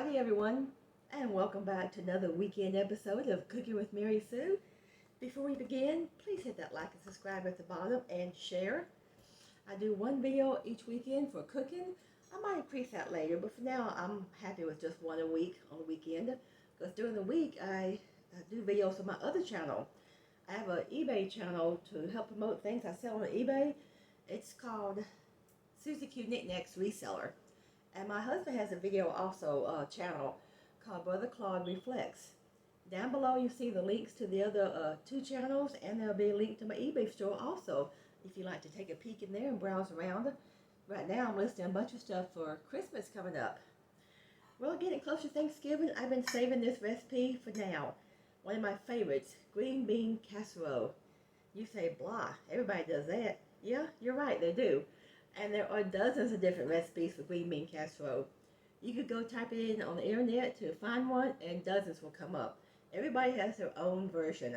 Howdy everyone, and welcome back to another weekend episode of Cooking with Mary Sue. Before we begin, please hit that like and subscribe at the bottom and share. I do one video each weekend for cooking. I might increase that later, but for now I'm happy with just one a week on the weekend. Because during the week I do videos on my other channel. I have an eBay channel to help promote things I sell on eBay. It's called Susie Q Knickknacks Reseller. And my husband has a video also channel called Brother Claude Reflects. Down below you see the links to the other two channels, and there'll be a link to my eBay store also if you'd like to take a peek in there and browse around. Right now I'm listing a bunch of stuff for Christmas coming up. Well, getting close to Thanksgiving, I've been saving this recipe for now. One of my favorites, green bean casserole. You say, blah, everybody does that. Yeah, you're right, they do. And there are dozens of different recipes for green bean casserole. You could go type it in on the internet to find one, and dozens will come up. Everybody has their own version.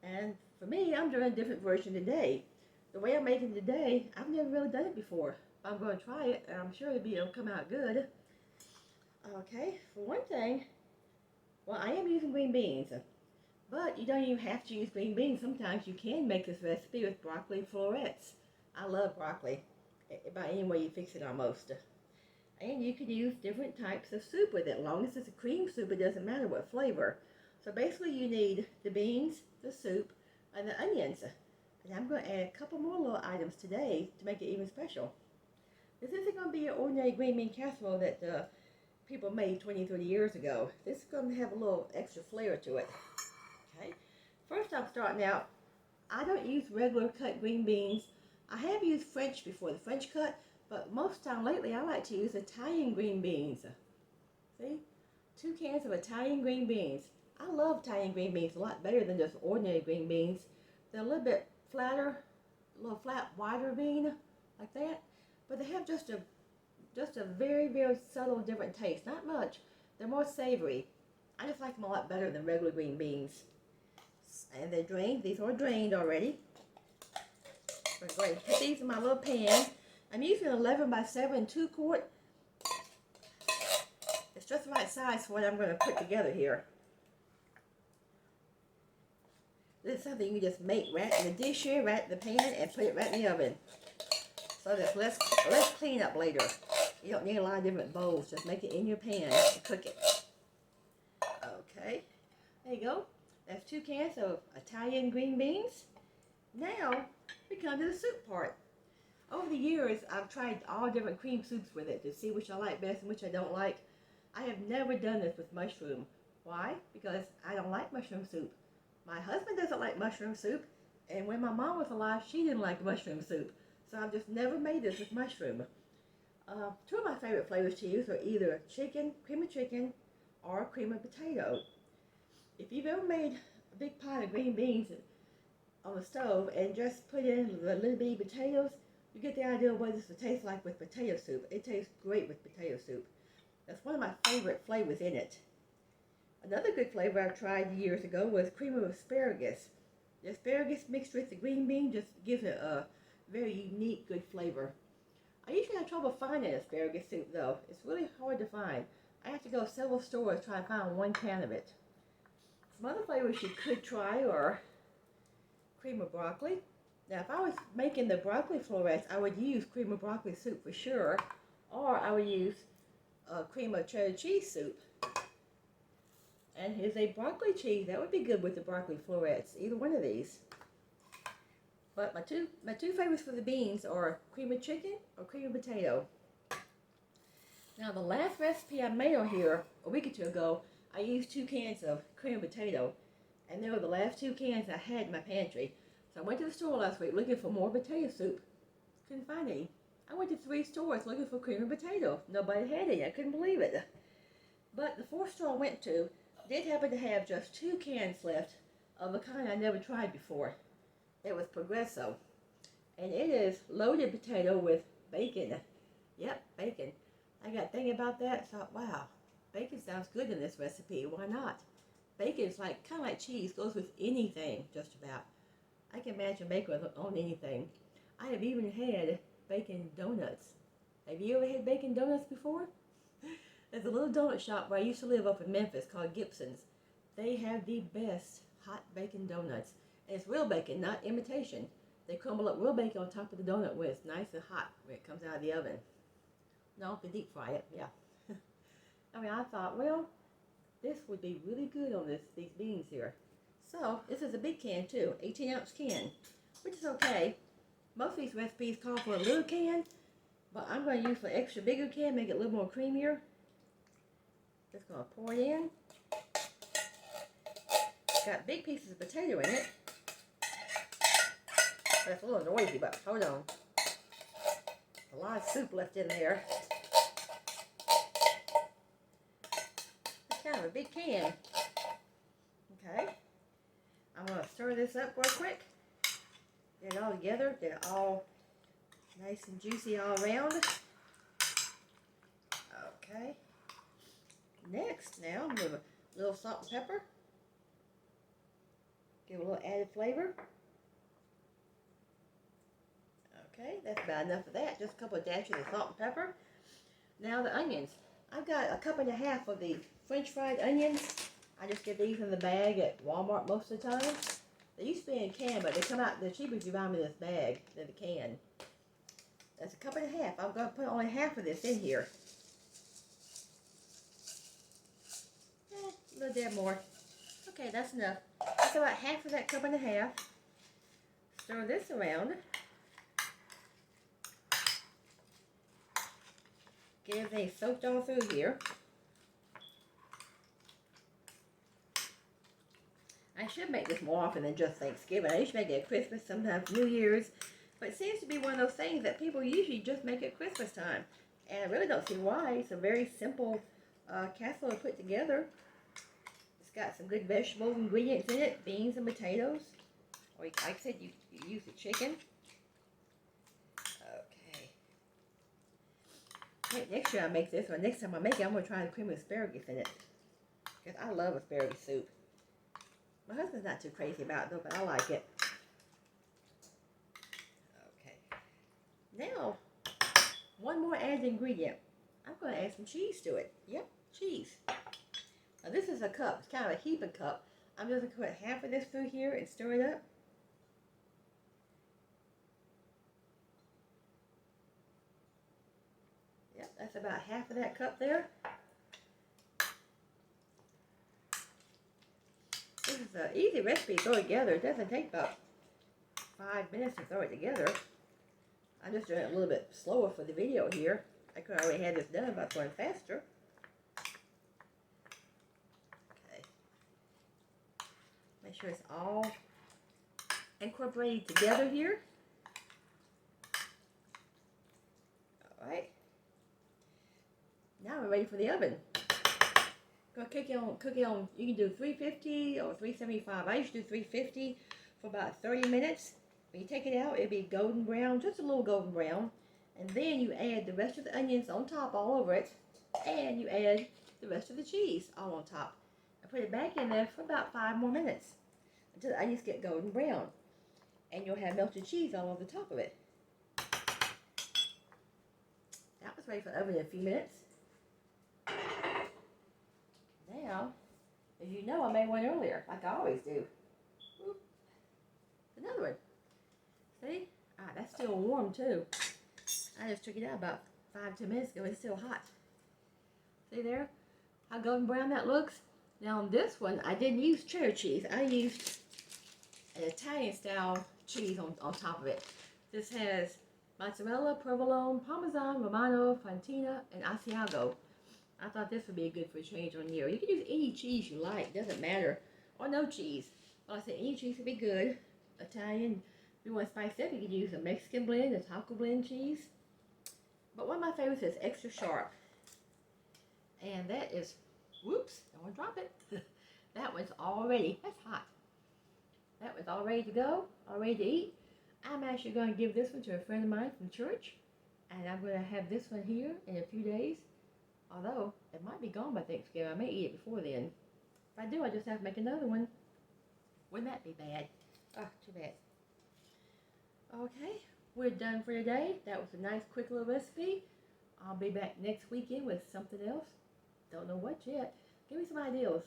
And for me, I'm doing a different version today. The way I'm making it today, I've never really done it before. I'm going to try it, and I'm sure it'll come out good. Okay, for one thing, well, I am using green beans. But you don't even have to use green beans. Sometimes you can make this recipe with broccoli florets. I love broccoli. By any way you fix it almost. And you can use different types of soup with it. As long as it's a cream soup, it doesn't matter what flavor. So basically you need the beans, the soup, and the onions. And I'm going to add a couple more little items today to make it even special. This isn't going to be your ordinary green bean casserole that people made 20, 30 years ago. This is going to have a little extra flair to it. Okay. First I'm starting out, I don't use regular cut green beans. I have used French before, the French cut, but most time lately I like to use Italian green beans. See? 2 cans of Italian green beans. I love Italian green beans a lot better than just ordinary green beans. They're a little bit flatter, a little flat, wider bean, like that. But they have just a very, very subtle different taste. Not much. They're more savory. I just like them a lot better than regular green beans. And they're drained. These are drained already. I'm going to put these in my little pan. I'm using an 11 by 7 2-quart. It's just the right size for what I'm going to put together here. This is something you can just make right in the dish here, right in the pan, and put it right in the oven. So there's less cleanup later. You don't need a lot of different bowls. Just make it in your pan and cook it. Okay, there you go. That's 2 cans of Italian green beans. Now we come to the soup part. Over the years, I've tried all different cream soups with it to see which I like best and which I don't like. I have never done this with mushroom. Why? Because I don't like mushroom soup. My husband doesn't like mushroom soup, and when my mom was alive, she didn't like mushroom soup. So I've just never made this with mushroom. 2 of my favorite flavors to use are either cream of chicken, or cream of potato. If you've ever made a big pot of green beans on the stove and just put in the little bitty potatoes, you get the idea of what this would taste like with potato soup. It tastes great with potato soup. That's one of my favorite flavors in it. Another good flavor I tried years ago was cream of asparagus. The asparagus mixed with the green bean just gives it a very unique, good flavor. I usually have trouble finding asparagus soup though. It's really hard to find. I have to go several stores trying to find 1 can of it. Some other flavors you could try are cream of broccoli. Now, if I was making the broccoli florets, I would use cream of broccoli soup for sure, or I would use cream of cheddar cheese soup. And here's a broccoli cheese. That would be good with the broccoli florets, either one of these. But my two favorites for the beans are cream of chicken or cream of potato. Now, the last recipe I made on here a week or 2 ago, I used 2 cans of cream of potato. And they were the last 2 cans I had in my pantry. So I went to the store last week looking for more potato soup. Couldn't find any. I went to 3 stores looking for cream of potato. Nobody had any. I couldn't believe it. But the 4th store I went to did happen to have just 2 cans left of a kind I never tried before. It was PROGRESSO. And it is loaded potato with bacon. Yep, bacon. I got thinking about that, thought, wow, bacon sounds good in this recipe. Why not? Bacon is kind of like cheese, goes with anything, just about. I can imagine bacon on anything. I have even had bacon donuts. Have you ever had bacon donuts before? There's a little donut shop where I used to live up in Memphis called Gibson's. They have the best hot bacon donuts. And it's real bacon, not imitation. They crumble up real bacon on top of the donut when it's nice and hot when it comes out of the oven. No, they deep fry it, yeah. I mean, I thought, well, this would be really good on these beans here. So, this is a big can too, 18-ounce can, which is okay. Most of these recipes call for a little can, but I'm going to use an extra bigger can, make it a little more creamier. Just going to pour it in. Got big pieces of potato in it. But it's a little noisy, but hold on. A lot of soup left in there. It's kind of a big can. Okay. I'm going to stir this up real quick. Get it all together. Get it all nice and juicy all around. Okay. Next, now, I'm going to a little salt and pepper. Give it a little added flavor. Okay, that's about enough of that. Just a couple of dashes of salt and pepper. Now the onions. I've got a cup and a half of the French fried onions. I just get these in the bag at Walmart most of the time. They used to be in a can, but they come out, they're cheaper if you buy them in this bag than the can. That's a cup and a half. I'm going to put only half of this in here. A little bit more. Okay, that's enough. That's about half of that cup and a half. Stir this around. Get everything soaked all through here. I should make this more often than just Thanksgiving. I usually make it at Christmas, sometimes New Year's. But it seems to be one of those things that people usually just make at Christmas time. And I really don't see why. It's a very simple casserole to put together. It's got some good vegetable ingredients in it. Beans and potatoes. Or like I said, you use the chicken. Next year I make this, or next time I make it, I'm going to try the cream of asparagus in it. Because I love asparagus soup. My husband's not too crazy about it though, but I like it. Okay. Now, one more added ingredient. I'm going to add some cheese to it. Yep, cheese. Now this is a cup. It's kind of a heaping cup. I'm just going to put half of this through here and stir it up. Yep, that's about half of that cup there. This is an easy recipe to throw together. It doesn't take about 5 minutes to throw it together. I'm just doing it a little bit slower for the video here. I could already have this done by going faster. Okay. Make sure it's all incorporated together here. Alright. Now we're ready for the oven. Gonna cook it on, you can do 350 or 375. I used to do 350 for about 30 minutes. When you take it out, it'll be golden brown, just a little golden brown. And then you add the rest of the onions on top all over it. And you add the rest of the cheese all on top. And put it back in there for about 5 more minutes until the onions get golden brown. And you'll have melted cheese all over the top of it. That was ready for the oven in a few minutes. Now, as you know, I made one earlier, like I always do. Oop. Another one. See? Ah, that's still warm too. I just took it out about 5-10 minutes ago. It's still hot. See there? How golden brown that looks? Now on this one, I didn't use cheddar cheese. I used an Italian style cheese on top of it. This has mozzarella, provolone, parmesan, romano, fontina, and asiago. I thought this would be a good for a change on here. You can use any cheese you like, doesn't matter. Or no cheese. Well, I said any cheese would be good. Italian, if you want to spice it up, you can use a Mexican blend, a taco blend cheese. But one of my favorites is extra sharp. And that is, whoops, don't want to drop it. That one's all ready. That's hot. That one's all ready to go, all ready to eat. I'm actually going to give this one to a friend of mine from church. And I'm going to have this one here in a few days. Although, it might be gone by Thanksgiving. I may eat it before then. If I do, I just have to make another one. Wouldn't that be bad? Oh, too bad. Okay, we're done for today. That was a nice, quick little recipe. I'll be back next weekend with something else. Don't know what yet. Give me some ideas.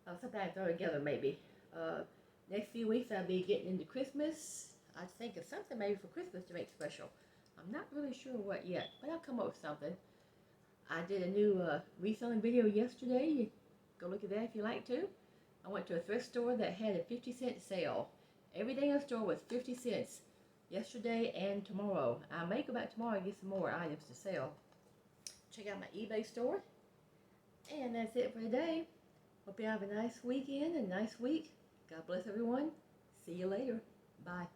Something I can throw together maybe. Next few weeks I'll be getting into Christmas. I think of something maybe for Christmas to make special. I'm not really sure what yet, but I'll come up with something. I did a new reselling video yesterday. Go look at that if you like to. I went to a thrift store that had a 50-cent sale. Everything in the store was 50 cents yesterday and tomorrow. I may go back tomorrow and get some more items to sell. Check out my eBay store. And that's it for today. Hope you have a nice weekend and a nice week. God bless everyone. See you later. Bye.